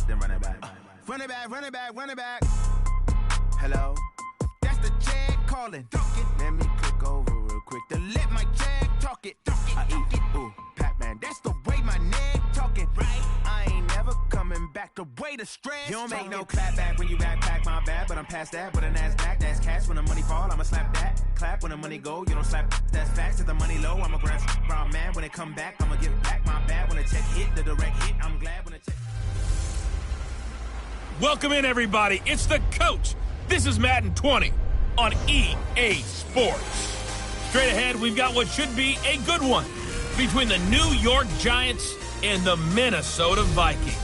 then run it back. Run it back, run it back, run it back. Hello? That's the check calling. Let me click over real quick to let my check talk it. I eat it, ooh, Pac-Man. That's the way my neck talking. Right? I ain't never coming back the way the stress. You don't make no clap back when you backpack, my bad. But I'm past that with a NASDAQ. That's cash when the money fall. I'ma slap that. Clap when the money go. You don't slap. That's facts. To the money low. I'ma grab brown man when it come back. I'ma give back my bad when the check hit. The direct hit. I'm glad when the check. Welcome in, everybody. It's the coach. This is Madden 20 on EA Sports. Straight ahead, we've got what should be a good one between the New York Giants and the Minnesota Vikings.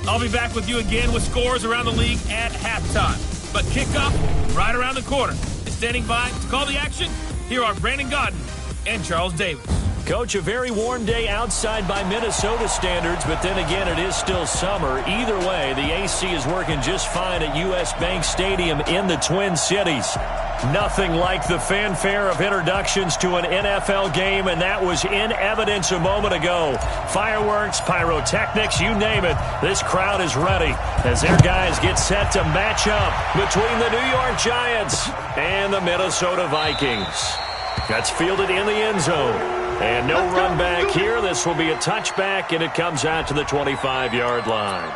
I'll be back with you again with scores around the league at halftime. But kickoff right around the corner. And standing by to call the action, here are Brandon Godden and Charles Davis. Coach, a very warm day outside by Minnesota standards, but then again, it is still summer. Either way, the AC is working just fine at U.S. Bank Stadium in the Twin Cities. Nothing like the fanfare of introductions to an NFL game, and that was in evidence a moment ago. Fireworks, pyrotechnics, you name it. This crowd is ready as their guys get set to match up between the New York Giants and the Minnesota Vikings. That's fielded in the end zone. And no run back here. This will be a touchback, and it comes out to the 25-yard line.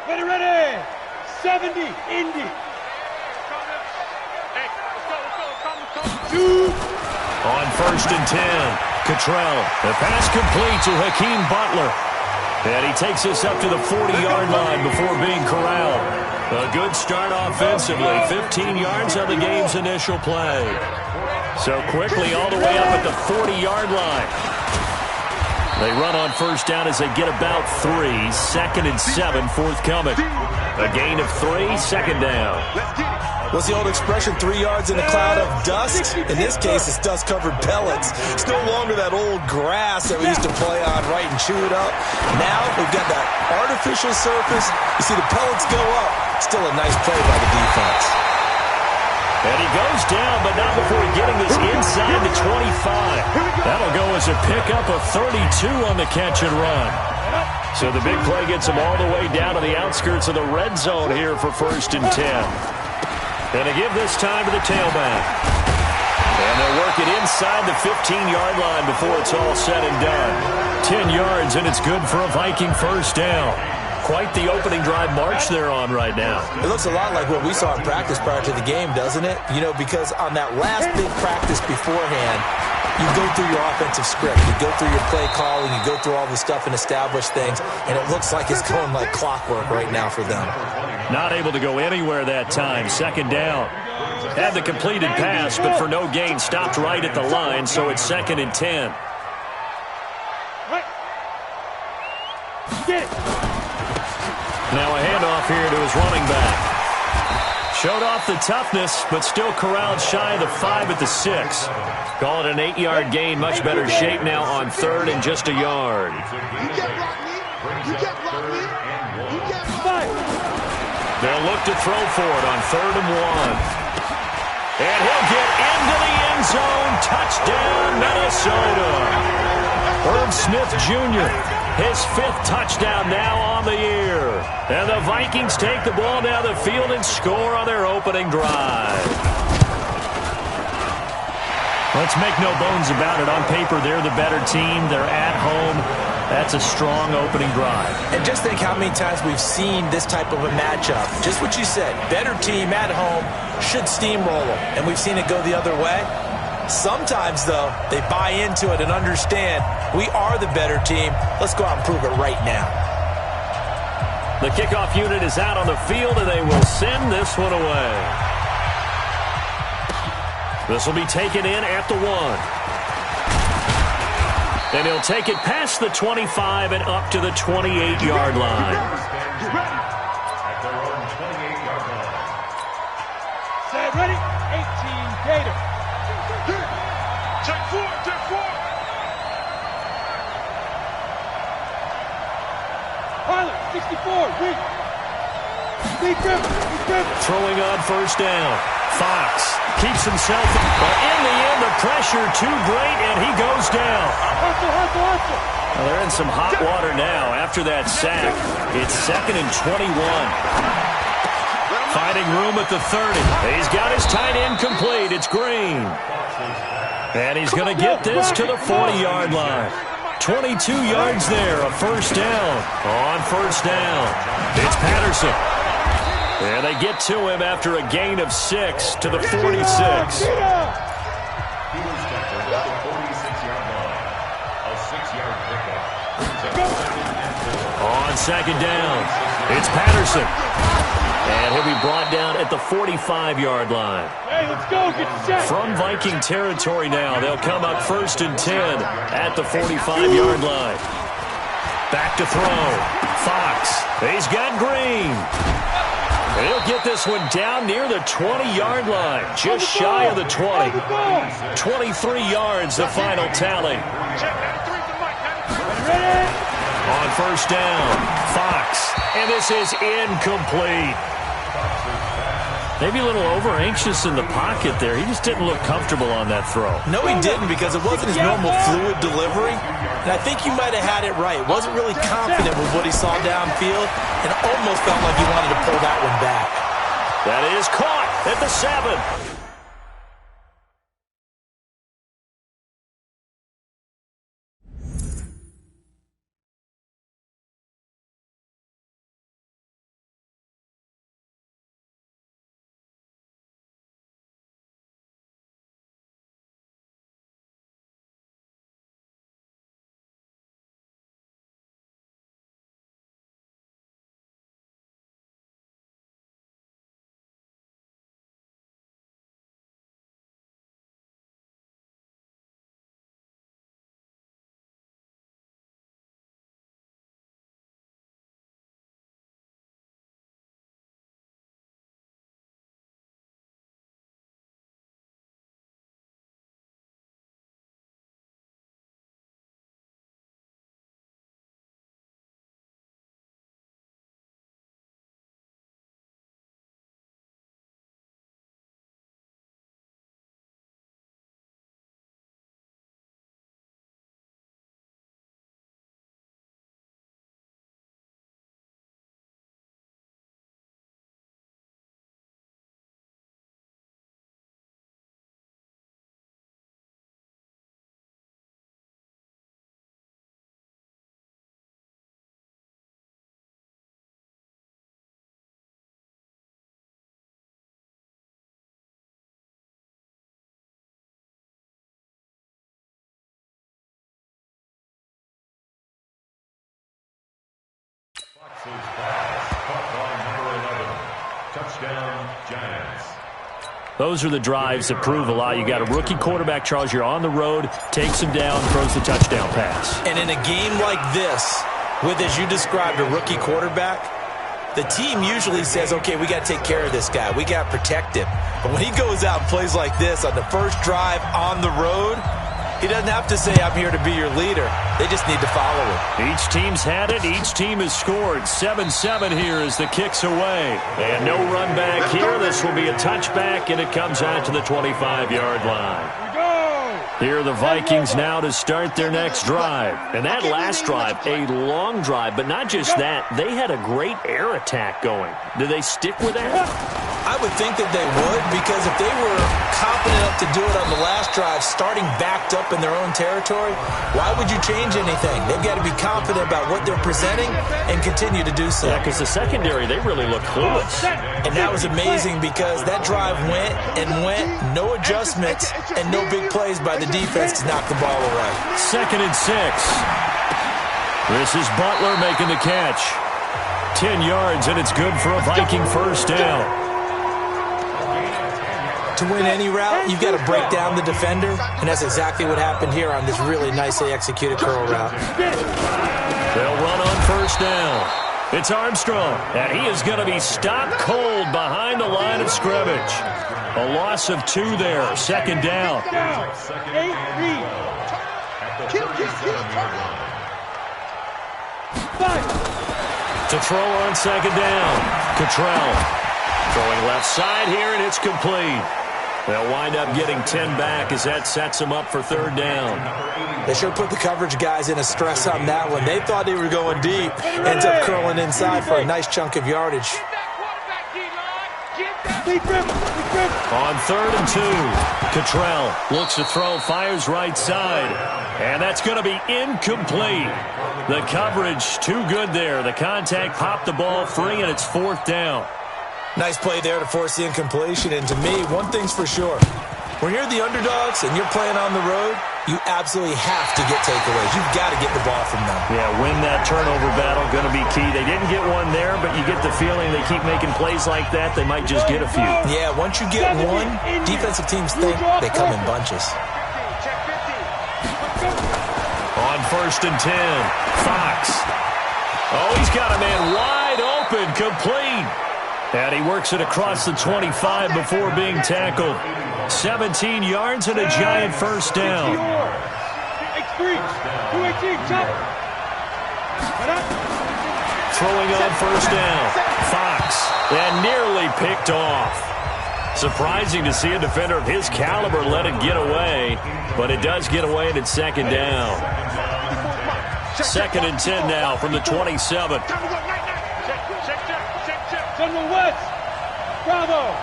Ready. 70, Indy. On 1st and 10, Cottrell. The pass complete to Hakeem Butler. And he takes us up to the 40-yard line before being corralled. A good start offensively. 15 yards on the game's initial play. So quickly all the way up at the 40-yard line. They run on first down as they get about 3. 2nd and 7 forthcoming. A gain of 3, second down. What's the old expression, 3 yards in a cloud of dust? In this case, it's dust-covered pellets. It's no longer that old grass that we used to play on, right, and chew it up. Now we've got that artificial surface. You see the pellets go up. Still a nice play by the defense. And he goes down, but not before getting this inside the 25. That'll go as a pickup of 32 on the catch and run. So the big play gets him all the way down to the outskirts of the red zone here for 1st and 10. And to give this time to the tailback. And they'll work it inside the 15-yard line before it's all said and done. 10 yards, and it's good for a Viking first down. Quite the opening drive march they're on right now. It looks a lot like what we saw in practice prior to the game, doesn't it? You know, because on that last big practice beforehand, you go through your offensive script. You go through your play calling. You go through all the stuff and establish things. And it looks like it's going like clockwork right now for them. Not able to go anywhere that time. 2nd down. Had the completed pass, but for no gain, stopped right at the line, so it's 2nd and 10. Get it. Now a handoff here to his running back. Showed off the toughness, but still corralled shy of the 5 at the 6. Call it an 8-yard gain. Much better shape now on 3rd and just a yard. They'll look to throw for it on 3rd and 1. And he'll get into the end zone. Touchdown, Minnesota. Herb Smith Jr., his 5th touchdown now on the year. And the Vikings take the ball down the field and score on their opening drive. Let's make no bones about it. On paper, they're the better team. They're at home. That's a strong opening drive. And just think how many times we've seen this type of a matchup. Just what you said, better team at home should steamroll them. And we've seen it go the other way. Sometimes, though, they buy into it and understand we are the better team. Let's go out and prove it right now. The kickoff unit is out on the field, and they will send this one away. This will be taken in at the 1. And he'll take it past the 25 and up to the 28-yard line. Set, ready, 18, Gator. Check 4, check 4. Pilot, 64, weak. Throwing on first down. Fox keeps himself, but in the end, the pressure too great, and he goes down. Well, they're in some hot water now after that sack. It's 2nd and 21. Finding room at the 30. He's got his tight end complete. It's Green. And he's going to get this to the 40-yard line. 22 yards there, a first down. On first down, it's Patterson. And they get to him after a gain of 6 to the 46. On second down, it's Patterson. And he'll be brought down at the 45-yard line. Hey, let's go. Get set. From Viking territory now, they'll come up 1st and 10 at the 45-yard line. Back to throw. Fox. He's got Green. He'll get this one down near the 20-yard line, just shy of the 20. 23 yards, the final tally. On first down, Fox. And this is incomplete. Maybe a little over-anxious in the pocket there. He just didn't look comfortable on that throw. No, he didn't, because it wasn't his normal fluid delivery. And I think you might have had it right. Wasn't really confident with what he saw downfield, and almost felt like he wanted to pull that one back. That is caught at the 7. Touchdown, Giants. Those are the drives that prove a lot. You got a rookie quarterback, Charles. You're on the road, takes him down, throws the touchdown pass. And in a game like this, with, as you described, a rookie quarterback, the team usually says, okay, we got to take care of this guy. We got to protect him. But when he goes out and plays like this on the first drive on the road, he doesn't have to say, I'm here to be your leader. They just need to follow him. Each team's had it. Each team has scored. 7-7 here as the kick's away. And no run back here. This will be a touchback, and it comes out to the 25-yard line. Here are the Vikings now to start their next drive. And that last drive, a long drive, but not just that. They had a great air attack going. Do they stick with that? I would think that they would, because if they were confident enough to do it on the last drive, starting backed up in their own territory, why would you change anything? They've got to be confident about what they're presenting and continue to do so. Yeah, because the secondary, they really look clueless. And that was amazing, because that drive went and went, no adjustments, and no big plays by the defense to knock the ball away. 2nd and 6. This is Butler making the catch. 10 yards, and it's good for a Viking first down. To win any route, you've got to break down the defender, and that's exactly what happened here on this really nicely executed curl route. They'll run on first down. It's Armstrong, and he is going to be stopped cold behind the line of scrimmage. A loss of 2 there, 2nd down. To throw on 2nd down, Cottrell. Throwing left side here, and it's complete. They'll wind up getting 10 back as that sets them up for third down. They sure put the coverage guys in a stress on that one. They thought they were going deep. Ends up curling inside for a nice chunk of yardage. On 3rd and 2, Cottrell looks to throw, fires right side, and that's going to be incomplete. The coverage too good there. The contact popped the ball free, and it's 4th down. Nice play there to force the incompletion. And to me, one thing's for sure. When you're the underdogs and you're playing on the road, you absolutely have to get takeaways. You've got to get the ball from them. Yeah, win that turnover battle, going to be key. They didn't get one there, but you get the feeling they keep making plays like that, they might just get a few. Yeah, once you get one, defensive teams think they come in bunches. On 1st and 10, Fox. Oh, he's got a man wide open, complete. And he works it across the 25 before being tackled. 17 yards and a giant first down. Throwing on 1st down, Fox. And nearly picked off. Surprising to see a defender of his caliber let it get away, but it does get away and it's 2nd down. 2nd and 10 now from the 27. Bravo.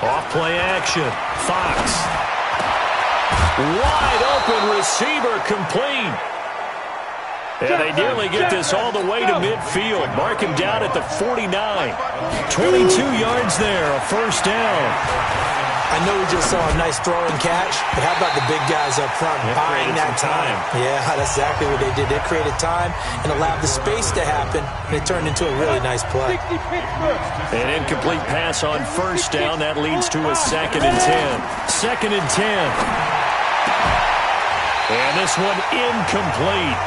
Off play action. Fox. Wide open receiver complete. And they nearly get this all the way to midfield. Mark him down at the 49. 22 yards there, a first down. I know we just saw a nice throw and catch, but how about the big guys up front buying that time? Yeah, that's exactly what they did. They created time and allowed the space to happen, and it turned into a really nice play. An incomplete pass on 1st down. That leads to a 2nd and 10. 2nd and 10. And this one incomplete.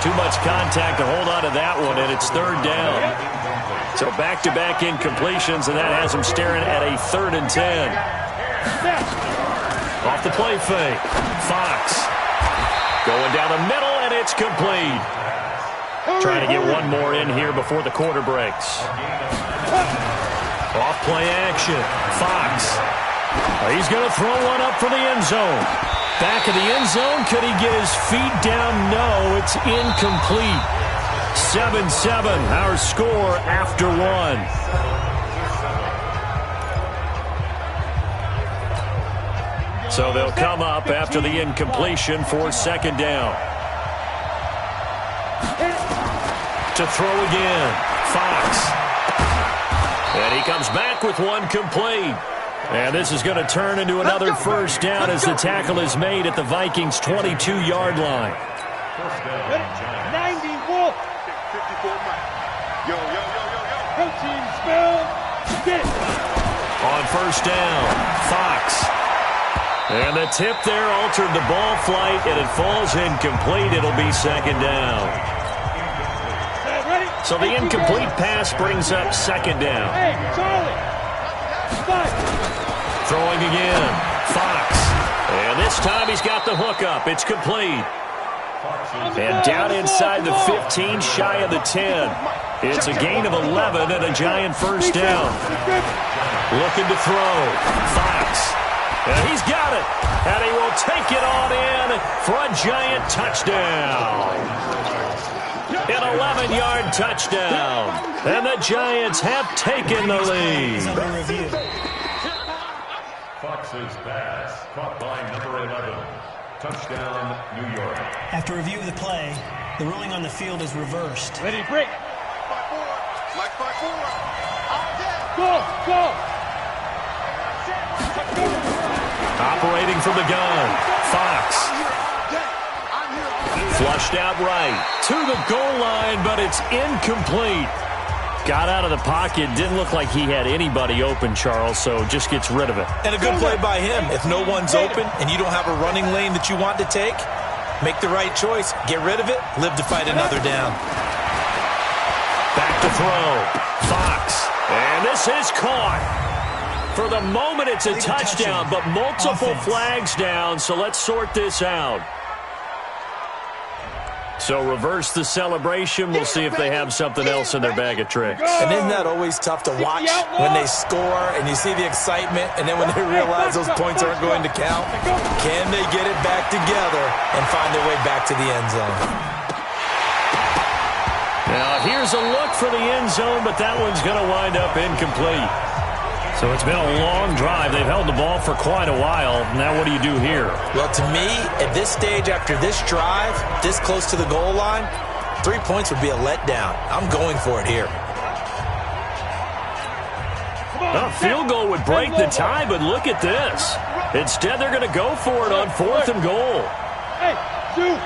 Too much contact to hold on to that one, and it's 3rd down. So back-to-back incompletions, and that has them staring at a 3rd and 10. Off the play fake. Fox. Going down the middle, and it's complete. Trying to get one more in here before the quarter breaks. Off play action. Fox. He's going to throw one up for the end zone. Back of the end zone. Could he get his feet down? No, it's incomplete. 7-7, our score after 1. So they'll come up after the incompletion for 2nd down. To throw again, Fox. And he comes back with one complete. And this is going to turn into another first down as the tackle is made at the Vikings' 22-yard line. 90 Wolf. 54 Mike. Yo. Protein spill. Get it. On 1st down, Fox. And the tip there altered the ball flight, and it falls incomplete. It'll be 2nd down. So the incomplete pass brings up 2nd down. Hey, Charlie. Throwing again, Fox. And this time he's got the hook up. It's complete. And down inside the 15, shy of the 10. It's a gain of 11 and a giant first down. Looking to throw, Fox. And he's got it. And he will take it on in for a giant touchdown. An 11-yard touchdown. And the Giants have taken the lead. Fox's pass caught by number 11. Touchdown, New York. After review of the play, the ruling on the field is reversed. Ready, break. Like 5-4. Go. Operating from the gun, Fox. Flushed out right to the goal line, but it's incomplete. Got out of the pocket. Didn't look like he had anybody open, Charles, so just gets rid of it. And a good play by him. If no one's open and you don't have a running lane that you want to take, make the right choice. Get rid of it. Live to fight another down. Back to throw. Fox. And this is caught. For the moment, it's a touchdown, but multiple flags down, so let's sort this out. So reverse the celebration. We'll see if they have something else in their bag of tricks. And isn't that always tough to watch when they score and you see the excitement, and then when they realize those points aren't going to count? Can they get it back together and find their way back to the end zone? Now here's a look for the end zone, but that one's going to wind up incomplete. So it's been a long drive. They've held the ball for quite a while. Now what do you do here? Well, to me, at this stage, after this drive, this close to the goal line, 3 points would be a letdown. I'm going for it here. A field goal would break the tie, but look at this. Instead, they're going to go for it on 4th and goal. Hey, shoot.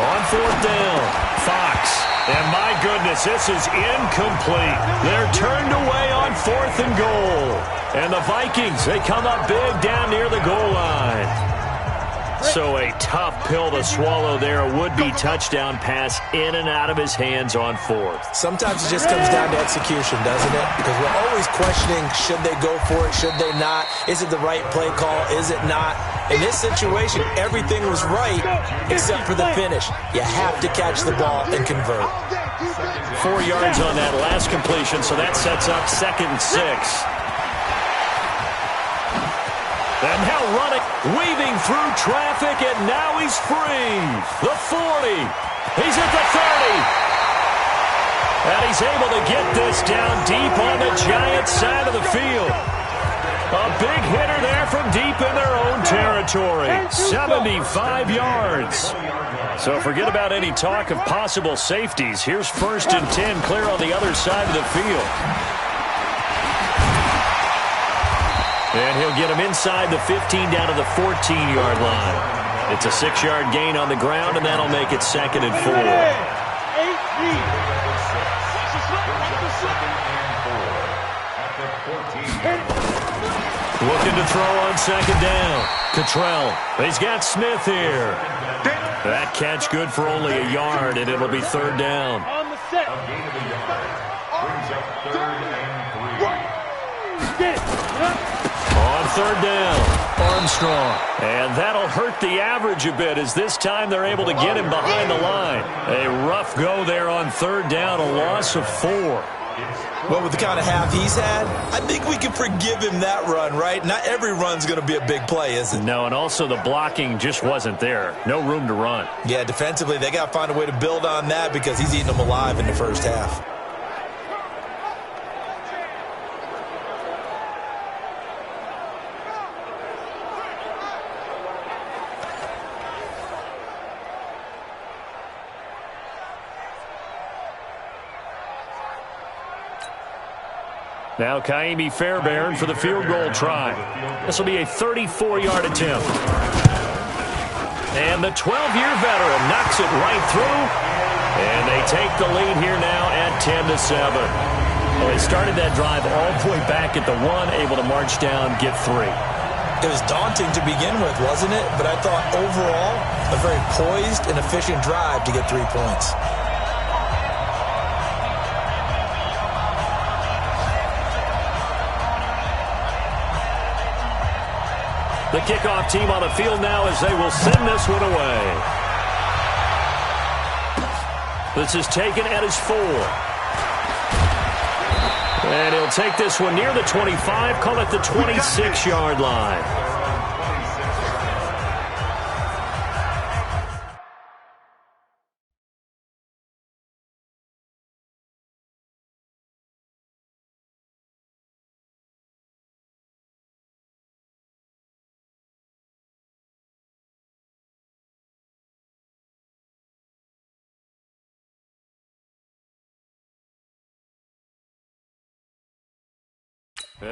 On 4th down, Fox. And my goodness, this is incomplete. They're turned away on 4th and goal. And the Vikings, they come up big down near the goal line. So a tough pill to swallow there. A would-be touchdown pass in and out of his hands on 4th. Sometimes it just comes down to execution, doesn't it? Because we're always questioning, should they go for it, should they not? Is it the right play call, is it not? In this situation, everything was right except for the finish. You have to catch the ball and convert. 4 yards on that last completion, so that sets up 2nd and 6. And now running, weaving through traffic, and now he's free. The 40. He's at the 30. And he's able to get this down deep on the Giants side of the field. A big hitter there from deep in their own territory. 75 yards. So forget about any talk of possible safeties. Here's 1st and 10 clear on the other side of the field. And he'll get him inside the 15 down to the 14-yard line. It's a 6-yard gain on the ground, and that'll make it 2nd and 4. Looking to throw on 2nd down. Cottrell. He's got Smith here. That catch good for only a yard, and it'll be 3rd down. On the set. Brings up 3rd and 3. Get it. On 3rd down, Armstrong. And that'll hurt the average a bit as this time they're able to get him behind the line. A rough go there on 3rd down, a loss of 4. Well, with the kind of half he's had, I think we can forgive him that run, right? Not every run's going to be a big play, is it? No, and also the blocking just wasn't there. No room to run. Yeah, defensively, they got to find a way to build on that because he's eating them alive in the first half. Now Kaimi Fairbairn for the field goal try. This will be a 34-yard attempt. And the 12-year veteran knocks it right through. And they take the lead here now at 10-7. Well, they started that drive all the way back at the 1, able to march down, get 3. It was daunting to begin with, wasn't it? But I thought overall, a very poised and efficient drive to get 3 points. The kickoff team on the field now as they will send this one away. This is taken at his 4. And he'll take this one near the 25, call it the 26-yard line.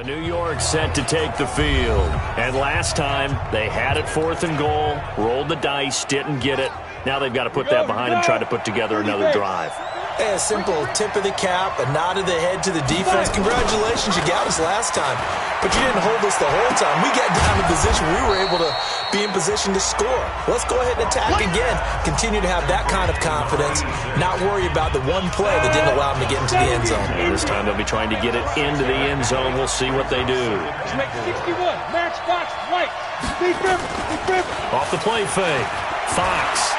New York set to take the field. And last time, they had it 4th and goal, rolled the dice, didn't get it. Now they've got to put that behind them, try to put together another drive. Hey, a simple tip of the cap, a nod of the head to the defense. Congratulations, you got us last time. But you didn't hold us the whole time. We got down in position. We were able to be in position to score. Let's go ahead and attack again. Continue to have that kind of confidence. Not worry about the one play that didn't allow them to get into the end zone. And this time they'll be trying to get it into the end zone. We'll see what they do. Make 61. Match Fox, right. Steve Rivers. Off the play fake. Fox.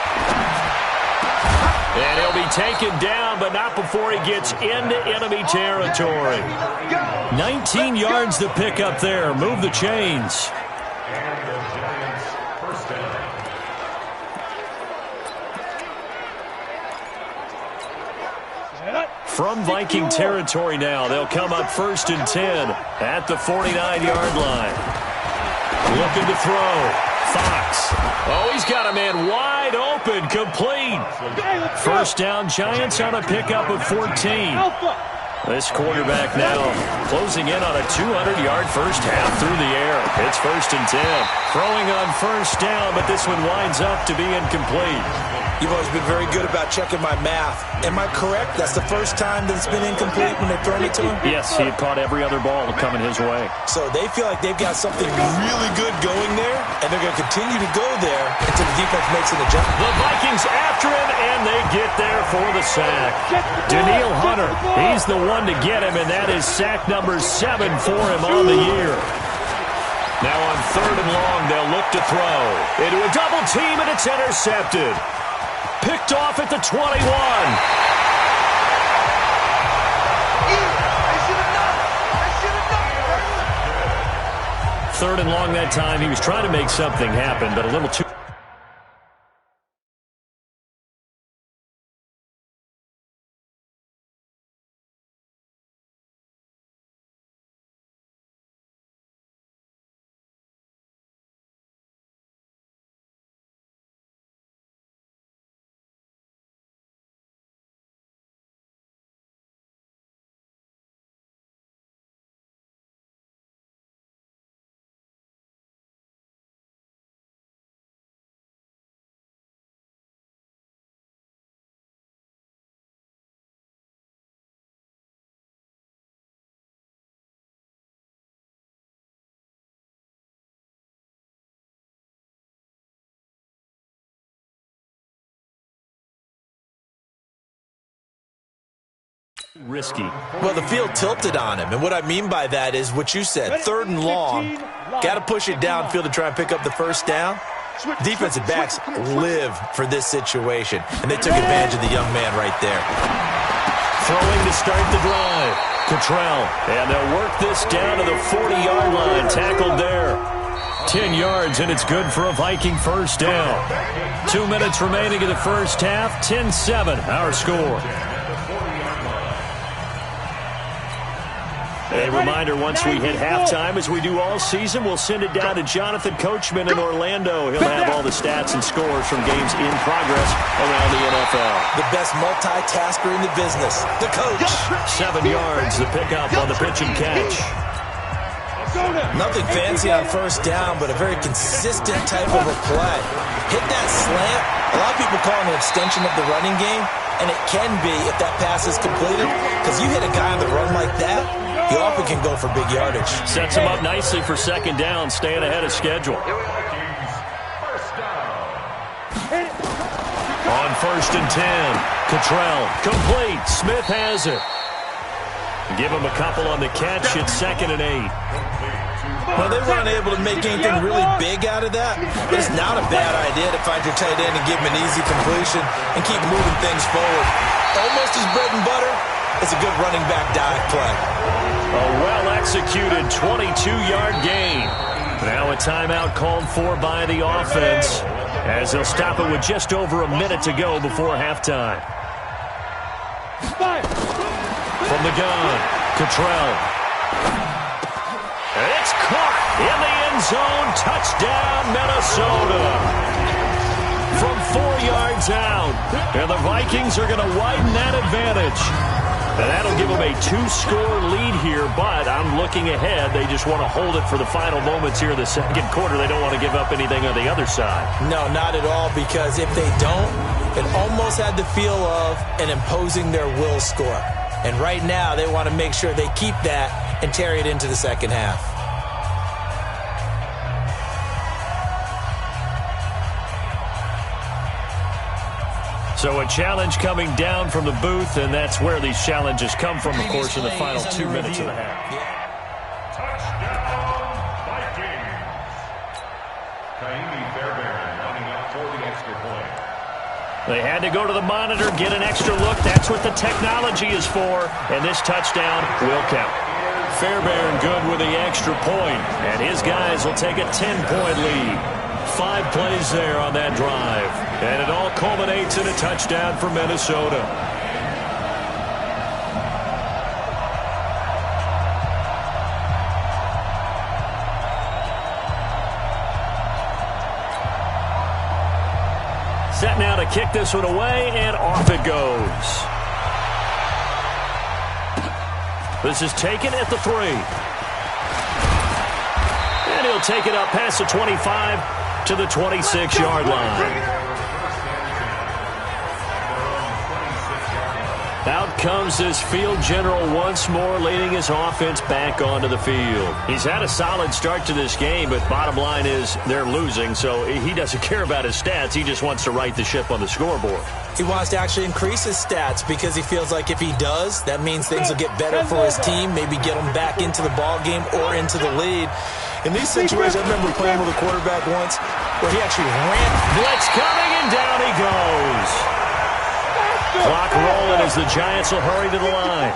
And he'll be taken down, but not before he gets into enemy territory. 19 yards to pick up there. Move the chains. And the Giants first down. From Viking territory now, they'll come up 1st and 10 at the 49-yard line. Looking to throw. Fox. Oh, he's got a man wide open, complete. First down, Giants on a pickup of 14. This quarterback now closing in on a 200-yard first half through the air. It's 1st and 10. Throwing on first down, but this one winds up to be incomplete. You've always been very good about checking my math. Am I correct? That's the first time that it's been incomplete when they've thrown it to him? Yes, he had caught every other ball coming his way. So they feel like they've got something really good going there, and they're going to continue to go there until the defense makes an adjustment. The Vikings after him, and they get there for the sack. Daniil Hunter, he's the one to get him, and that is sack number 7 for him on the year. Now on 3rd and long, they'll look to throw. Into a double team, and it's intercepted. Picked off at the 21. Third and long that time. He was trying to make something happen, but a little too... risky. Well, the field tilted on him, and what I mean by that is what you said. 3rd and long, got to push it downfield to try and pick up the first down. Defensive backs live for this situation, and they took advantage of the young man right there. Throwing to start the drive. Cottrell, and they'll work this down to the 40-yard line. Tackled there. 10 yards, and it's good for a Viking first down. 2 minutes remaining in the first half. 10-7, our score. A reminder, once we hit halftime, as we do all season, we'll send it down to Jonathan Coachman in Orlando. He'll have all the stats and scores from games in progress around the NFL. The best multitasker in the business, the coach. 7 yards, the pickup on the pitch and catch. Nothing fancy on first down, but a very consistent type of a play. Hit that slant. A lot of people call it an extension of the running game, and it can be if that pass is completed, because you hit a guy on the run like that, he often can go for big yardage. Sets him up nicely for second down, staying ahead of schedule. On 1st and 10, Cottrell, complete. Smith has it. Give him a couple on the catch. It's 2nd and 8. Well, they weren't able to make anything really big out of that, but it's not a bad idea to find your tight end and give him an easy completion and keep moving things forward. Almost his bread and butter. It's a good running back dive play. A well-executed 22-yard gain. Now a timeout called for by the offense, as they'll stop it with just over a minute to go before halftime. From the gun, Cottrell. It's caught in the end zone. Touchdown, Minnesota. From 4 yards out. And the Vikings are going to widen that advantage. And that'll give them a 2-score lead here, but I'm looking ahead. They just want to hold it for the final moments here in the second quarter. They don't want to give up anything on the other side. No, not at all, because if they don't, it almost had the feel of an imposing their will score. And right now, they want to make sure they keep that and carry it into the second half. So a challenge coming down from the booth, and that's where these challenges come from, of course, in the final 2 minutes of the half. Touchdown, Vikings. Kaimi Fairbairn running up for the extra point. They had to go to the monitor, get an extra look. That's what the technology is for. And this touchdown will count. Fairbairn good with the extra point. And his guys will take a 10-point lead. 5 plays there on that drive. And it all culminates in a touchdown for Minnesota. Set now to kick this one away, and off it goes. This is taken at the 3. And he'll take it up past the 25 to the 26-yard line. Out comes this field general once more, leading his offense back onto the field. He's had a solid start to this game, but bottom line is they're losing, so he doesn't care about his stats. He just wants to right the ship on the scoreboard. He wants to actually increase his stats because he feels like if he does, that means things will get better for his team, maybe get him back into the ball game or into the lead. In these situations, I remember playing with a quarterback once where he actually ran. Blitz coming, and down he goes. Clock rolling as the Giants will hurry to the line.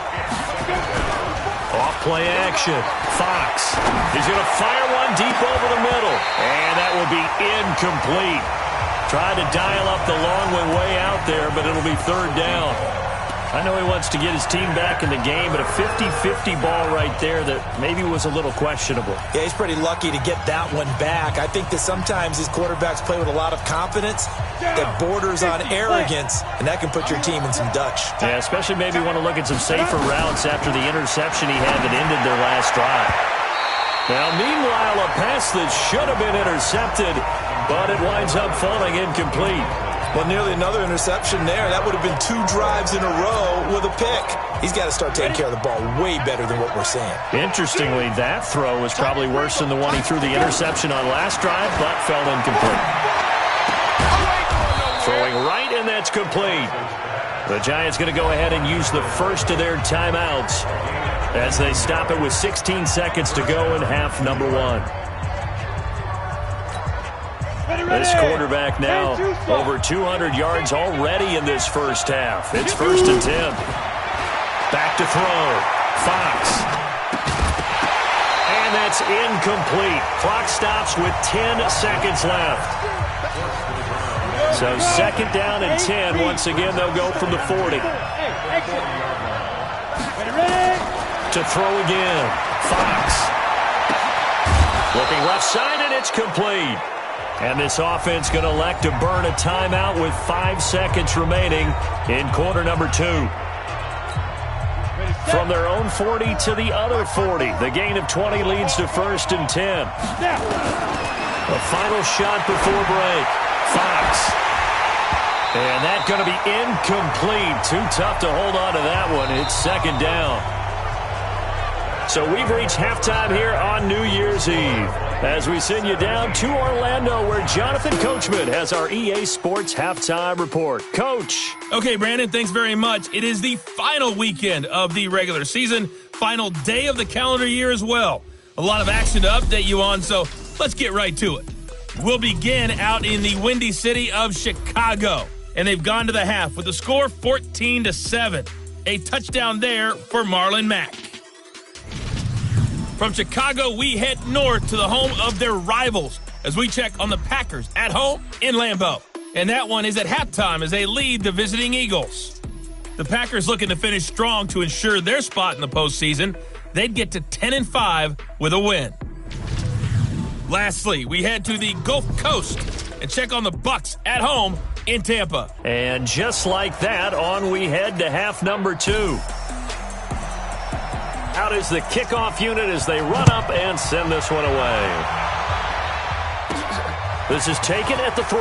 Off play action. Fox is going to fire one deep over the middle. And that will be incomplete. Tried to dial up the long way out there, but it'll be 3rd down. I know he wants to get his team back in the game, but a 50-50 ball right there that maybe was a little questionable. Yeah, he's pretty lucky to get that one back. I think that sometimes these quarterbacks play with a lot of confidence that borders on arrogance, and that can put your team in some Dutch. Yeah, especially maybe want to look at some safer routes after the interception he had that ended their last drive. Now, meanwhile, a pass that should have been intercepted, but it winds up falling incomplete. Well, nearly another interception there. That would have been 2 drives in a row with a pick. He's got to start taking care of the ball way better than what we're seeing. Interestingly, that throw was probably worse than the one he threw the interception on last drive, but fell incomplete. Throwing right, and that's complete. The Giants going to go ahead and use the first of their timeouts as they stop it with 16 seconds to go in half number 1. This quarterback now over 200 yards already in this first half. It's 1st and 10. Back to throw. Fox. And that's incomplete. Clock stops with 10 seconds left. So 2nd down and 10. Once again, they'll go from the 40. To throw again. Fox. Looking left side, and it's complete. And this offense going to elect to burn a timeout with 5 seconds remaining in quarter number 2. From their own 40 to the other 40. The gain of 20 leads to 1st and 10. A final shot before break. Fox. And that's going to be incomplete. Too tough to hold on to that one. It's 2nd down. So we've reached halftime here on New Year's Eve as we send you down to Orlando where Jonathan Coachman has our EA Sports Halftime Report. Coach. Okay, Brandon, thanks very much. It is the final weekend of the regular season, final day of the calendar year as well. A lot of action to update you on, so let's get right to it. We'll begin out in the windy city of Chicago, and they've gone to the half with a score 14-7. A touchdown there for Marlon Mack. From Chicago, we head north to the home of their rivals as we check on the Packers at home in Lambeau. And that one is at halftime as they lead the visiting Eagles. The Packers looking to finish strong to ensure their spot in the postseason. They'd get to 10-5 with a win. Lastly, we head to the Gulf Coast and check on the Bucs at home in Tampa. And just like that, on we head to half number 2. Out is the kickoff unit as they run up and send this one away. This is taken at the 3.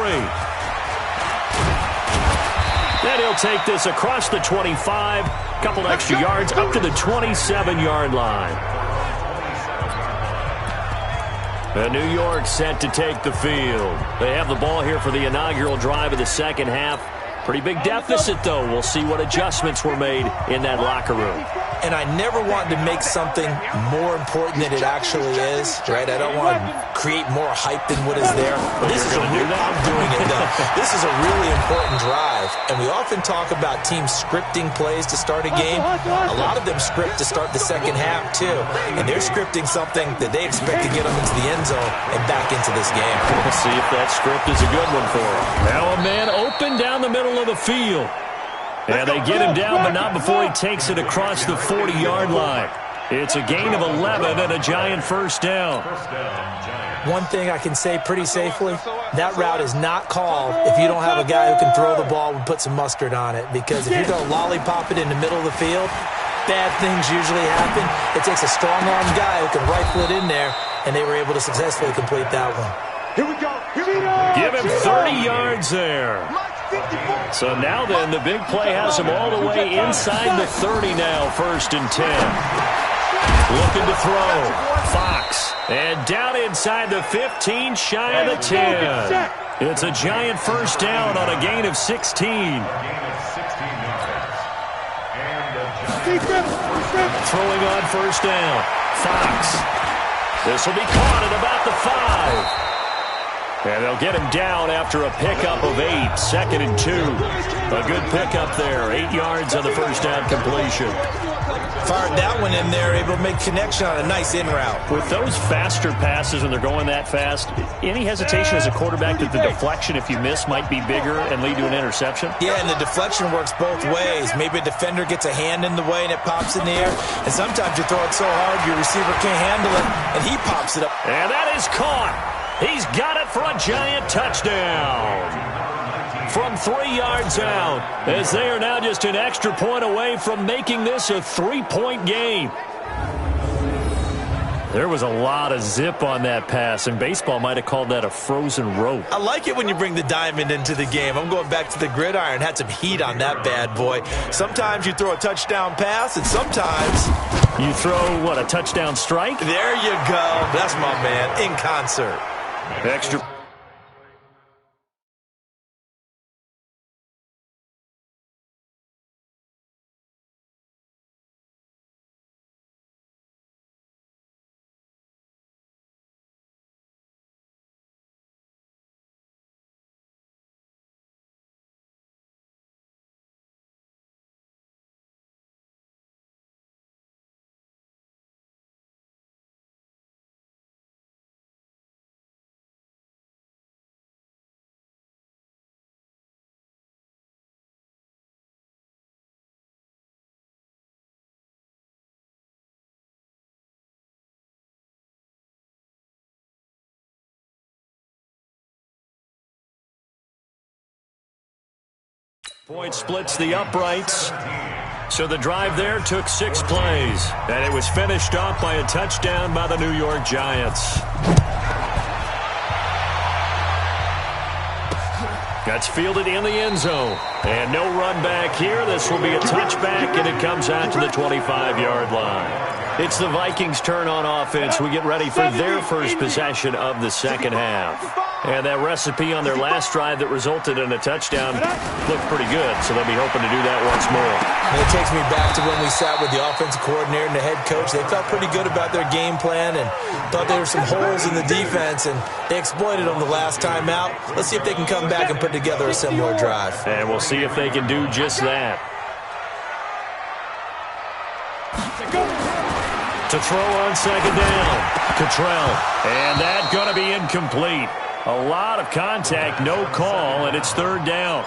Then he'll take this across the 25, couple extra yards up to the 27-yard line. And New York set to take the field. They have the ball here for the inaugural drive of the second half. Pretty big deficit, though. We'll see what adjustments were made in that locker room. and I never want to make something more important than it actually is, right? I don't want to create more hype than what is there. But this is I'm doing it, though. This is a really important drive, and we often talk about teams scripting plays to start a game. A lot of them script to start the second half, too, and they're scripting something that they expect to get them into the end zone and back into this game. We'll see if that script is a good one for them. Now a man open down the middle of the field. And they get him down, but not before he takes it across the 40-yard line. It's a gain of 11 and a Giant first down. One thing I can say pretty safely, that route is not called if you don't have a guy who can throw the ball and put some mustard on it. Because if you're going to lollipop it in the middle of the field, bad things usually happen. It takes a strong-armed guy who can rifle it in there, and they were able to successfully complete that one. Here we go. Give him 30 yards there. So now then, the big play has him all the way inside the 30 now, 1st and 10. Looking to throw. Fox. And down inside the 15, shy of the 10. It's a Giant first down on a gain of 16. Throwing on first down. Fox. This will be caught at about the 5. And they'll get him down after a pickup of 8, 2nd and 2. A good pickup there, 8 yards on the first down completion. Fired that one in there, able to make connection on a nice in route. With those faster passes when they're going that fast, any hesitation as a quarterback that the deflection, if you miss, might be bigger and lead to an interception? Yeah, and the deflection works both ways. Maybe a defender gets a hand in the way and it pops in the air, and sometimes you throw it so hard your receiver can't handle it, and he pops it up. And that is caught. He's got it for a Giant touchdown. From 3 yards out, as they are now just an extra point away from making this a 3-point game. There was a lot of zip on that pass, and baseball might have called that a frozen rope. I like it when you bring the diamond into the game. I'm going back to the gridiron. Had some heat on that bad boy. Sometimes you throw a touchdown pass, and sometimes you throw, what, a touchdown strike? There you go. That's my man, in concert. Extra. Point splits the uprights. So the drive there took 6 plays, and it was finished off by a touchdown by the New York Giants. That's fielded in the end zone. And no run back here. This will be a touchback, and it comes out to the 25-yard line. It's the Vikings' turn on offense. We get ready for their first possession of the second half. And that recipe on their last drive that resulted in a touchdown looked pretty good, so they'll be hoping to do that once more. And it takes me back to when we sat with the offensive coordinator and the head coach. They felt pretty good about their game plan and thought there were some holes in the defense, and they exploited them the last time out. Let's see if they can come back and put together a similar drive. And we'll see if they can do just that. To throw on second down, Cottrell. And that's going to be incomplete. A lot of contact, no call, and it's 3rd down.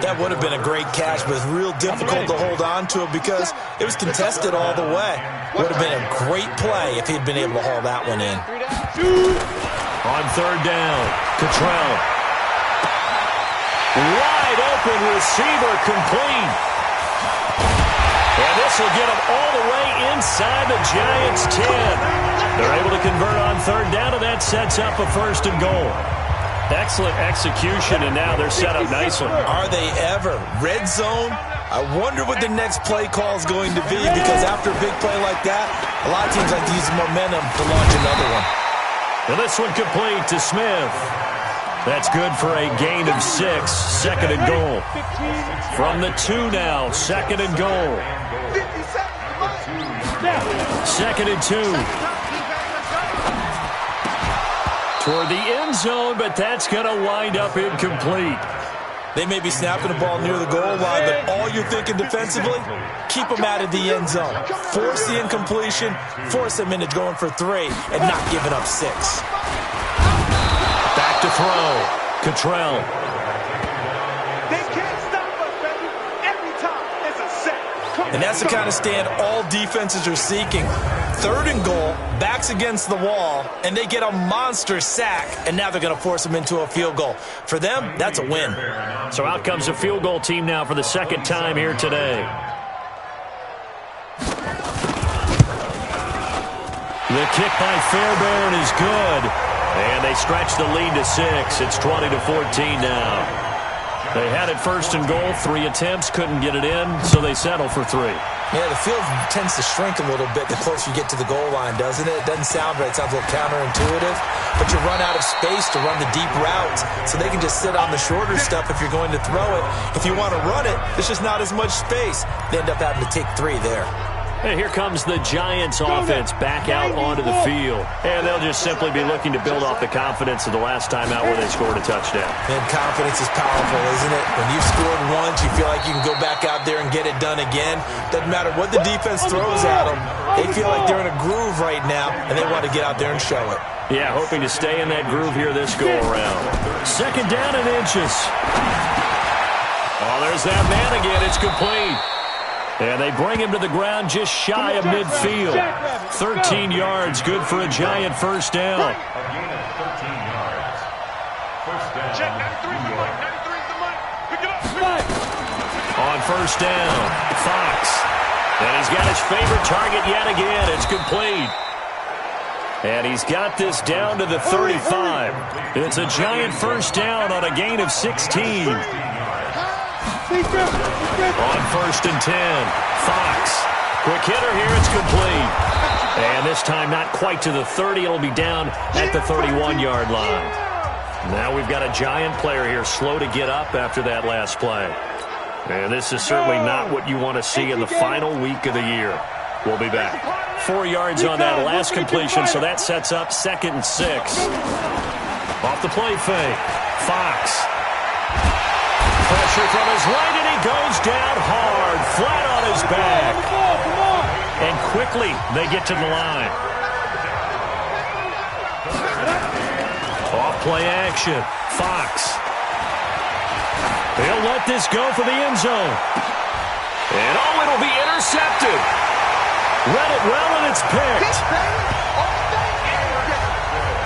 That would have been a great catch, but it's real difficult to hold on to it because it was contested all the way. Would have been a great play if he'd been able to haul that one in. On 3rd down, Cottrell. Wide open receiver, complete. And this will get them all the way inside the Giants' 10. They're able to convert on 3rd down, and that sets up a 1st and goal. Excellent execution, and now they're set up nicely. Are they ever? Red zone? I wonder what the next play call is going to be, because after a big play like that, a lot of teams like to use the momentum to launch another one. And this one complete to Smith. That's good for a gain of 6, 2nd and goal. From the 2 now, 2nd and goal. 2nd and 2. Toward the end zone, but that's going to wind up incomplete. They may be snapping the ball near the goal line, but all you're thinking defensively, keep them out of the end zone. Force the incompletion, force them into going for 3, and not giving up 6. Back to throw. Cottrell. They can't stop us, baby. Every time it's a set. And that's the kind of stand all defenses are seeking. 3rd and goal, backs against the wall, and they get a monster sack, and now they're going to force them into a field goal. For them, that's a win. So out comes a field goal team now for the 2nd time here today. The kick by Fairbairn is good. And they stretch the lead to 6. It's 20-14 now. They had it 1st and goal, 3 attempts, couldn't get it in, so they settle for 3. Yeah, the field tends to shrink a little bit the closer you get to the goal line, doesn't it? It doesn't sound right. It sounds a little counterintuitive. But you run out of space to run the deep routes, so they can just sit on the shorter stuff if you're going to throw it. If you want to run it, there's just not as much space. They end up having to take 3 there. And here comes the Giants offense back out onto the field. And they'll just simply be looking to build off the confidence of the last time out where they scored a touchdown. And confidence is powerful, isn't it? When you've scored once, you feel like you can go back out there and get it done again. Doesn't matter what the defense throws at them. They feel like they're in a groove right now, and they want to get out there and show it. Yeah, hoping to stay in that groove here this go-around. 2nd down and inches. Oh, there's that man again. It's complete. And they bring him to the ground just shy of midfield. 13 yards, good for a Giant 1st down. A gain of 13 yards. 1st down. Check 93's the money. 93's the money. Pick it up. On 1st down, Fox. And he's got his favorite target yet again. It's complete. And he's got this down to the 35. It's a Giant 1st down on a gain of 16. On 1st and 10, Fox. Quick hitter here, it's complete. And this time not quite to the 30. It'll be down at the 31-yard line. Now we've got a Giant player here slow to get up after that last play. And this is certainly not what you want to see in the final week of the year. We'll be back. 4 yards on that last completion, so that sets up 2nd and 6. Off the play fake, Fox. Pressure from his right, and he goes down hard, flat on his back. And quickly, they get to the line. Off-play action, Fox. They'll let this go for the end zone. And, oh, it'll be intercepted. Read it well, and it's picked.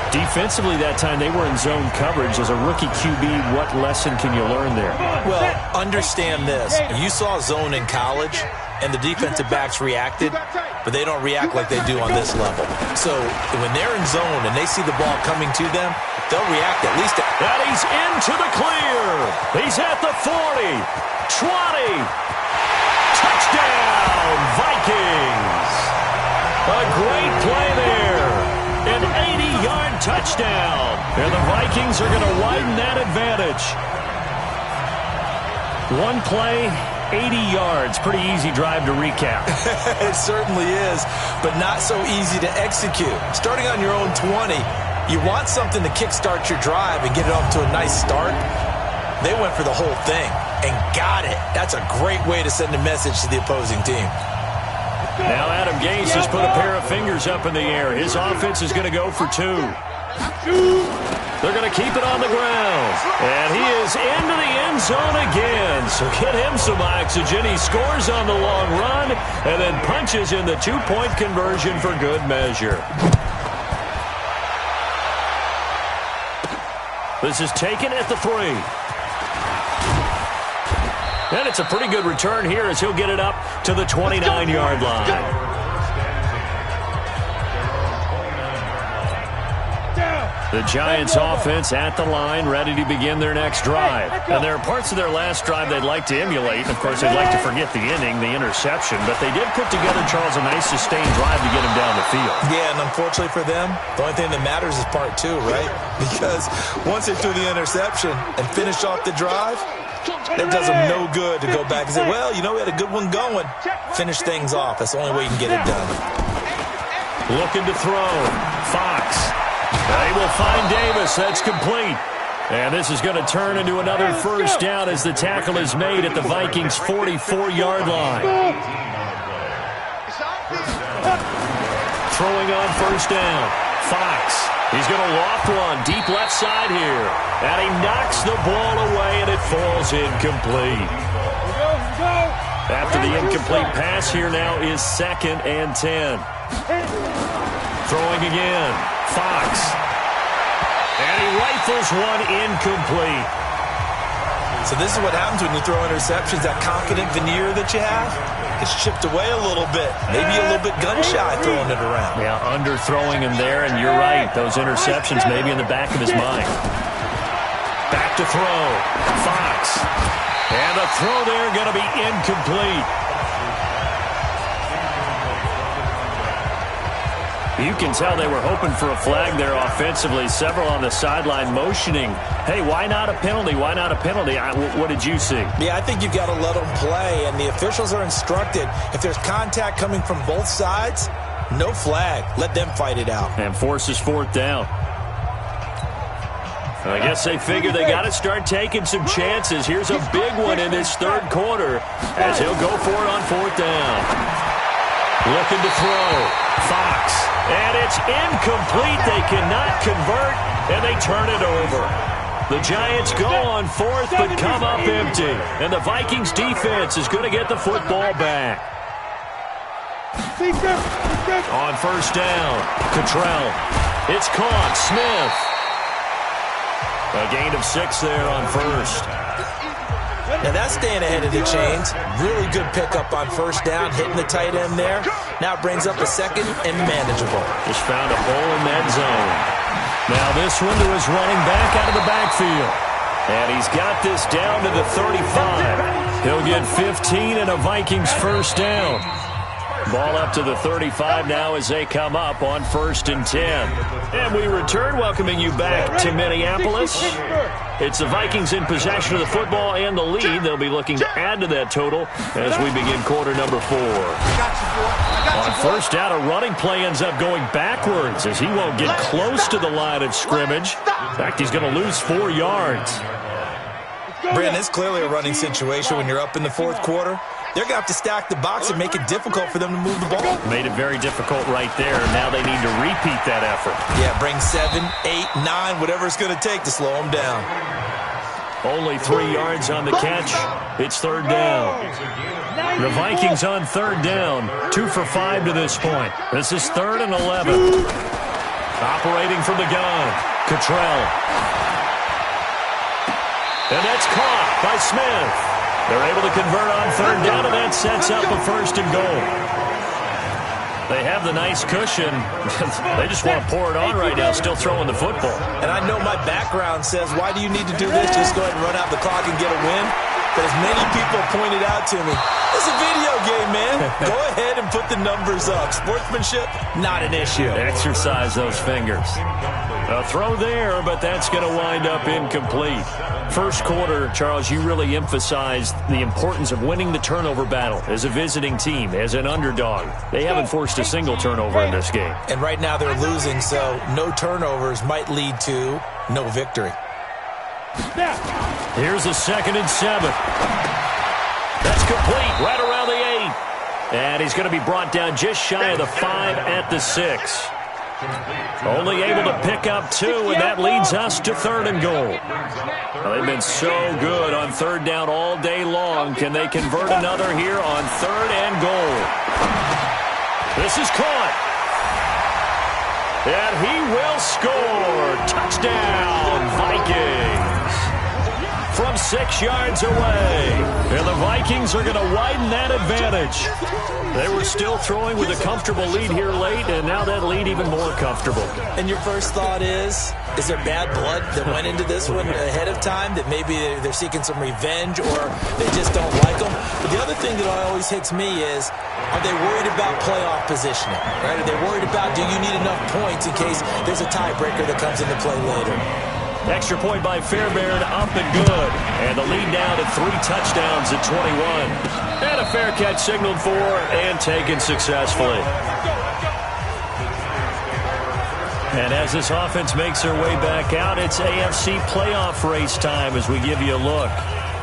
Defensively that time, they were in zone coverage. As a rookie QB, what lesson can you learn there? Well, understand this. You saw zone in college, and the defensive backs reacted, but they don't react like they do on this level. So when they're in zone and they see the ball coming to them, they'll react at least. And he's into the clear. He's at the 40, 20. Touchdown, Vikings. A great play there. An 80-yard touchdown. And the Vikings are going to widen that advantage. One play, 80 yards. Pretty easy drive to recap. It certainly is, but not so easy to execute. Starting on your own 20, you want something to kickstart your drive and get it off to a nice start. They went for the whole thing and got it. That's a great way to send a message to the opposing team. Now Adam Gase has put a pair of fingers up in the air. His offense is going to go for 2. They're going to keep it on the ground. And he is into the end zone again. So get him some oxygen. He scores on the long run and then punches in the 2-point conversion for good measure. This is taken at the 3. And it's a pretty good return here as he'll get it up to the 29-yard line. The Giants offense at the line, ready to begin their next drive. And there are parts of their last drive they'd like to emulate. And, of course, they'd like to forget the inning, the interception. But they did put together, Charles, a nice sustained drive to get him down the field. Yeah, and unfortunately for them, the only thing that matters is part 2, right? Because once they threw the interception and finished off the drive, It does them no good to go back and say, well, you know, we had a good one going. Finish things off. That's the only way you can get it done. Looking to throw. Fox. They will find Davis. That's complete. And this is going to turn into another first down as the tackle is made at the Vikings' 44-yard line. Throwing on first down. Fox. He's going to loft one deep left side here. And he knocks the ball away, and it falls incomplete. After the incomplete pass, here now is 2nd and 10. Throwing again. Fox. And he rifles one incomplete. So this is what happens when you throw interceptions. That confident veneer that you have is chipped away a little bit. Maybe a little bit gun-shy throwing it around. Yeah, underthrowing him there, and you're right. Those interceptions may be in the back of his mind. Back to throw. Fox. And the throw there going to be incomplete. You can tell they were hoping for a flag there offensively. Several on the sideline motioning, hey, why not a penalty? Why not a penalty? What did you see? Yeah, I think you've got to let them play, and the officials are instructed. If there's contact coming from both sides, no flag. Let them fight it out. And forces 4th down. I guess they figure they got to start taking some chances. Here's a big one in this 3rd quarter as he'll go for it on 4th down. Looking to throw. Fox. And it's incomplete. They cannot convert, and they turn it over. The Giants go on 4th, but come up empty. And the Vikings defense is going to get the football back. On first down, Cottrell. It's caught. Smith. A gain of 6 there on first. Now that's staying ahead of the chains. Really good pickup on first down, hitting the tight end there. Now it brings up a 2nd and manageable. Just found a hole in that zone. Now this one to his running back out of the backfield. And he's got this down to the 35. He'll get 15 and a Vikings first down. Ball up to the 35 now as they come up on 1st and 10. And we return, welcoming you back to Minneapolis. It's the Vikings in possession of the football and the lead. They'll be looking to add to that total as we begin quarter number 4. On first down, a running play ends up going backwards as he won't get close to the line of scrimmage. In fact, he's going to lose 4 yards. Brandon, it's clearly a running situation when you're up in the 4th quarter. They're going to have to stack the box and make it difficult for them to move the ball. Made it very difficult right there. Now they need to repeat that effort. Yeah, bring 7, 8, 9, whatever it's going to take to slow them down. Only 3 yards on the catch. It's 3rd down. The Vikings on 3rd down. 2 for 5 to this point. This is 3rd and 11. Operating from the gun, Cottrell. And that's caught by Smith. They're able to convert on 3rd down, and that sets up a 1st and goal. They have the nice cushion. They just want to pour it on right now, still throwing the football. And I know my background says, why do you need to do this? Just go ahead and run out the clock and get a win. But as many people pointed out to me, it's a video game, man. Go ahead and put the numbers up. Sportsmanship, not an issue. Exercise those fingers. A throw there, but that's going to wind up incomplete. First quarter, Charles, you really emphasized the importance of winning the turnover battle as a visiting team, as an underdog. They haven't forced a single turnover in this game. And right now they're losing, so no turnovers might lead to no victory. Here's a 2nd and 7. That's complete, right around the 8. And he's going to be brought down just shy of the 5 at the 6. Only able to pick up 2, and that leads us to 3rd and goal. Well, they've been so good on 3rd down all day long. Can they convert another here on 3rd and goal? This is caught. And he will score. Touchdown, Vikings. From 6 yards away. And the Vikings are going to widen that advantage. They were still throwing with a comfortable lead here late, and now that lead even more comfortable. And your first thought is there bad blood that went into this one ahead of time, that maybe they're seeking some revenge or they just don't like them? But the other thing that always hits me is, are they worried about playoff positioning? Right? Are they worried about, do you need enough points in case there's a tiebreaker that comes into play later? Extra point by Fairbairn, up and good. And the lead now to 3 touchdowns at 21. And a fair catch signaled for and taken successfully. And as this offense makes their way back out, it's AFC playoff race time as we give you a look.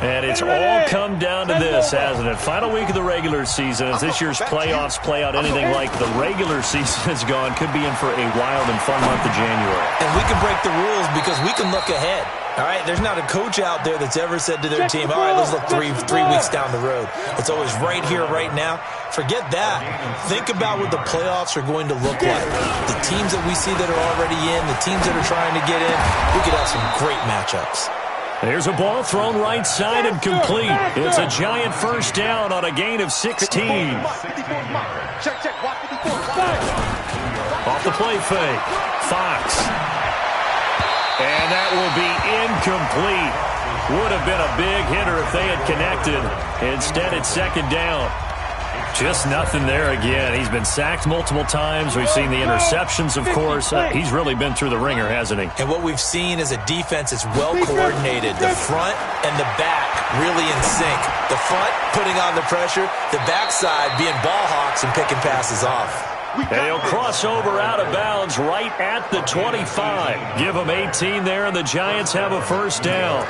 And it's all come down to this, hasn't it? Final week of the regular season. As this year's playoffs play out anything like the regular season has gone, could be in for a wild and fun month of January. And we can break the rules because we can look ahead. All right, there's not a coach out there that's ever said to their team, all right, let's look three weeks down the road. It's always right here, right now. Forget that. Think about what the playoffs are going to look like. The teams that we see that are already in, the teams that are trying to get in, we could have some great matchups. There's a ball thrown right side and complete. It's a giant first down on a gain of 16. Off the play fake. Fox. And that will be incomplete. Would have been a big hitter if they had connected. Instead, it's second down. Just nothing there again. He's been sacked multiple times. We've seen the interceptions, of course. He's really been through the ringer, hasn't he? And what we've seen is a defense that's well coordinated. The front and the back really in sync. The front putting on the pressure. The backside being ball hawks and picking passes off. And he'll cross over out of bounds right at the 25. Give him 18 there, and the Giants have a first down.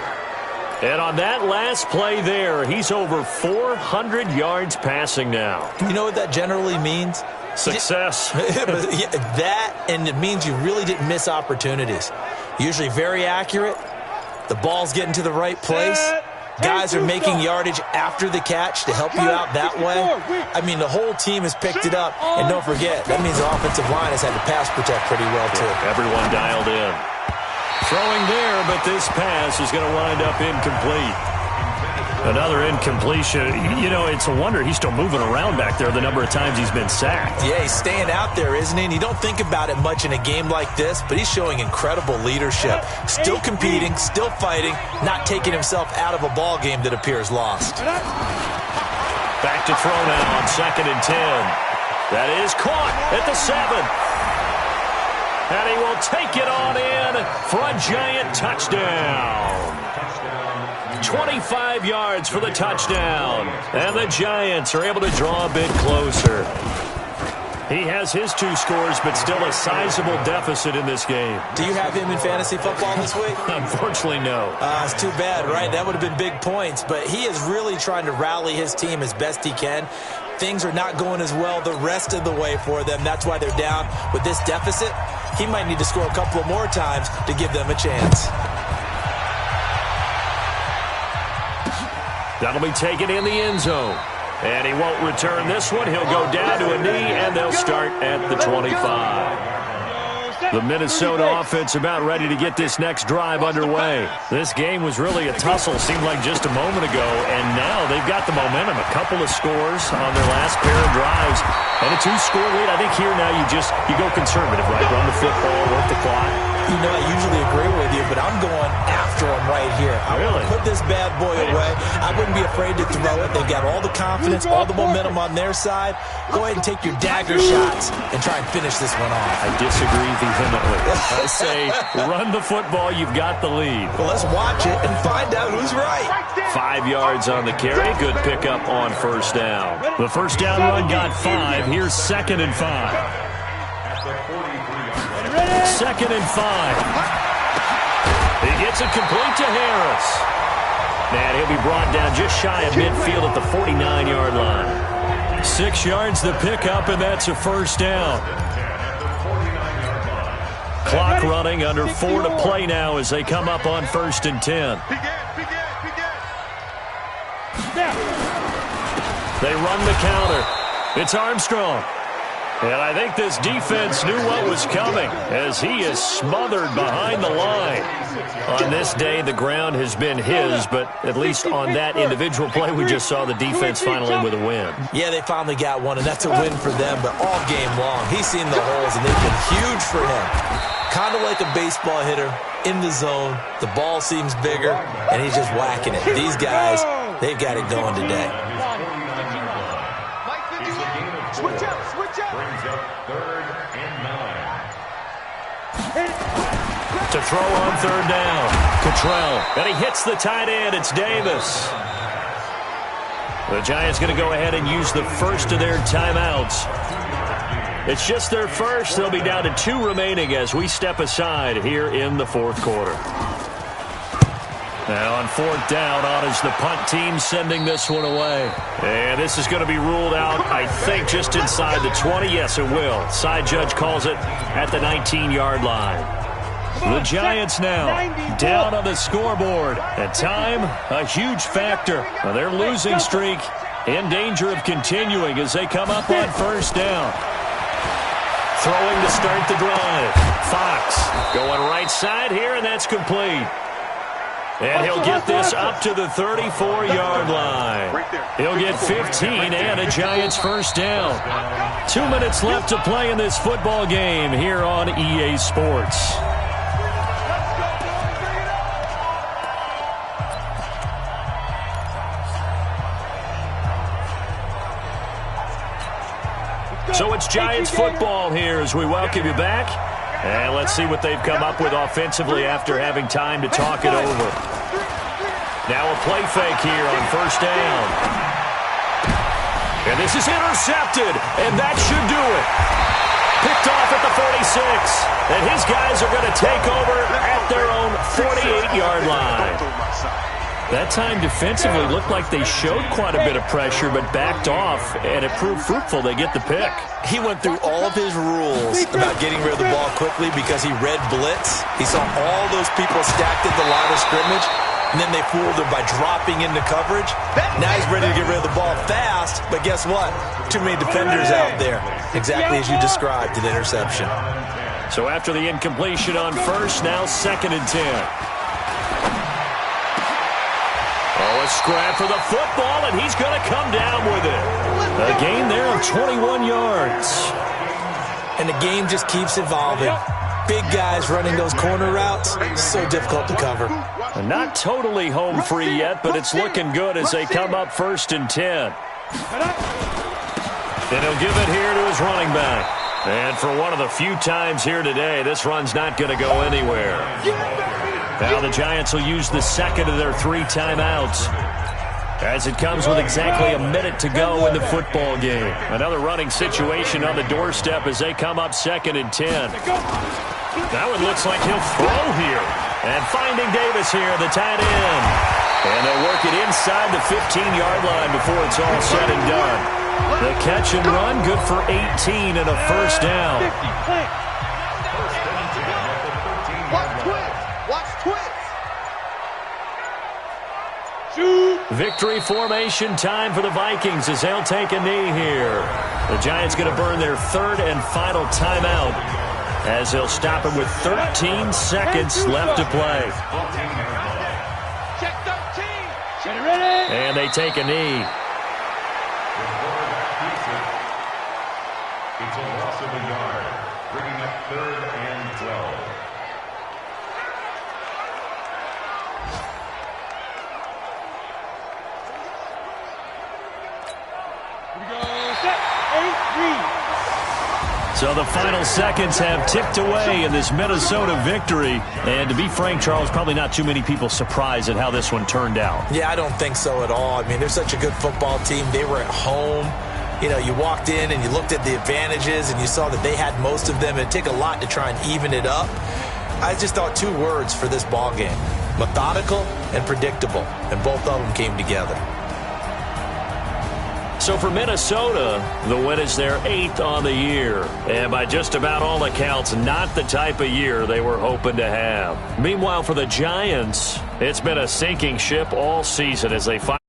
And on that last play there, he's over 400 yards passing now. You know what that generally means? Success. That, and it means you really didn't miss opportunities. Usually very accurate. The ball's getting to the right place. Guys are making yardage after the catch to help you out that way. I mean, the whole team has picked it up. And don't forget, that means the offensive line has had to pass protect pretty well, too. Everyone dialed in. Throwing there, but this pass is going to wind up incomplete. Another incompletion. You know, it's a wonder he's still moving around back there the number of times he's been sacked. Yeah, he's staying out there, isn't he? And you don't think about it much in a game like this, but he's showing incredible leadership. Still competing, still fighting, not taking himself out of a ball game that appears lost. Back to throw now on 2nd and 10. That is caught at the 7. And he will take it on in for a giant touchdown. 25 yards for the touchdown. And the Giants are able to draw a bit closer. He has his 2 scores, but still a sizable deficit in this game. Do you have him in fantasy football this week? Unfortunately, no. It's too bad, right? That would have been big points. But he is really trying to rally his team as best he can. Things are not going as well the rest of the way for them. That's why they're down with this deficit. He might need to score a couple of more times to give them a chance. That'll be taken in the end zone. And he won't return this one. He'll go down to a knee, and they'll start at the 25. The Minnesota offense about ready to get this next drive underway. This game was really a tussle, seemed like just a moment ago, and now they've got the momentum. A couple of scores on their last pair of drives, and a 2-score lead. I think here now you go conservative, right? Run the football, work the clock. You know, I usually agree with you, but I'm going after him right here. I want to put this bad boy away. I wouldn't be afraid to throw it. They've got all the confidence, all the momentum on their side. Go ahead and take your dagger shots and try and finish this one off. I disagree vehemently. I say, run the football. You've got the lead. Well, let's watch it and find out who's right. 5 yards on the carry. Good pickup on first down. The first down run got 5. Here's 2nd and 5. 2nd and 5. He gets it complete to Harris. And he'll be brought down just shy of midfield at the 49-yard line. 6 yards the pickup, and that's a first down. Clock running, under 4 to play now as they come up on 1st and 10. They run the counter. It's Armstrong. And I think this defense knew what was coming as he is smothered behind the line. On this day, the ground has been his, but at least on that individual play, we just saw the defense finally with a win. Yeah, they finally got one, and that's a win for them, but all game long, he's seen the holes, and they've been huge for him. Kind of like a baseball hitter in the zone. The ball seems bigger, and he's just whacking it. These guys, they've got it going today. Switch up. Brings up 3rd and 9. To throw on third down. Cottrell. And he hits the tight end. It's Davis. The Giants going to go ahead and use the first of their timeouts. It's just their first. They'll be down to 2 remaining as we step aside here in the fourth quarter. Now on fourth down, on is the punt team sending this one away. And this is going to be ruled out, I think, just inside the 20. Yes, it will. Side judge calls it at the 19-yard line. The Giants now down on the scoreboard. And time, a huge factor. Now their losing streak in danger of continuing as they come up on first down. Throwing to start the drive. Fox going right side here, and that's complete. And he'll get this up to the 34-yard line. He'll get 15 and a Giants first down. 2 minutes left to play in this football game here on EA Sports. So it's Giants football here as we welcome you back. And let's see what they've come up with offensively after having time to talk it over. Now a play fake here on first down. And this is intercepted, and that should do it. Picked off at the 46. And his guys are going to take over at their own 48-yard line. That time defensively looked like they showed quite a bit of pressure but backed off, and it proved fruitful. They get the pick. He went through all of his rules about getting rid of the ball quickly because he read blitz. He saw all those people stacked at the line of scrimmage, and then they fooled him by dropping into coverage. Now he's ready to get rid of the ball fast, but guess what? Too many defenders out there. Exactly as you described, an interception. So after the incompletion on first, now 2nd and 10. Oh, a scrap for the football, and he's going to come down with it. A gain there of 21 yards. And the game just keeps evolving. Big guys running those corner routes, so difficult to cover. And not totally home free yet, but it's looking good as they come up 1st and 10. And he'll give it here to his running back. And for one of the few times here today, this run's not going to go anywhere. Now the Giants will use the second of their 3 timeouts as it comes with exactly a minute to go in the football game. Another running situation on the doorstep as they come up 2nd and 10. That one looks like he'll throw here. And finding Davis here, the tight end. And they'll work it inside the 15-yard line before it's all said and done. The catch and run, good for 18 and a first down. Victory formation time for the Vikings as they'll take a knee here. The Giants going to burn their 3rd and final timeout as they'll stop it with 13 seconds left to play. And they take a knee. It's a loss of a yard, bringing up 3rd and 12. So the final seconds have ticked away in this Minnesota victory. And to be frank, Charles, probably not too many people surprised at how this one turned out. Yeah, I don't think so at all. I mean, they're such a good football team. They were at home. You know, you walked in and you looked at the advantages and you saw that they had most of them. It'd take a lot to try and even it up. I just thought 2 words for this ball game: methodical and predictable. And both of them came together. So for Minnesota, the win is their 8th on the year. And by just about all accounts, not the type of year they were hoping to have. Meanwhile, for the Giants, it's been a sinking ship all season as they fight.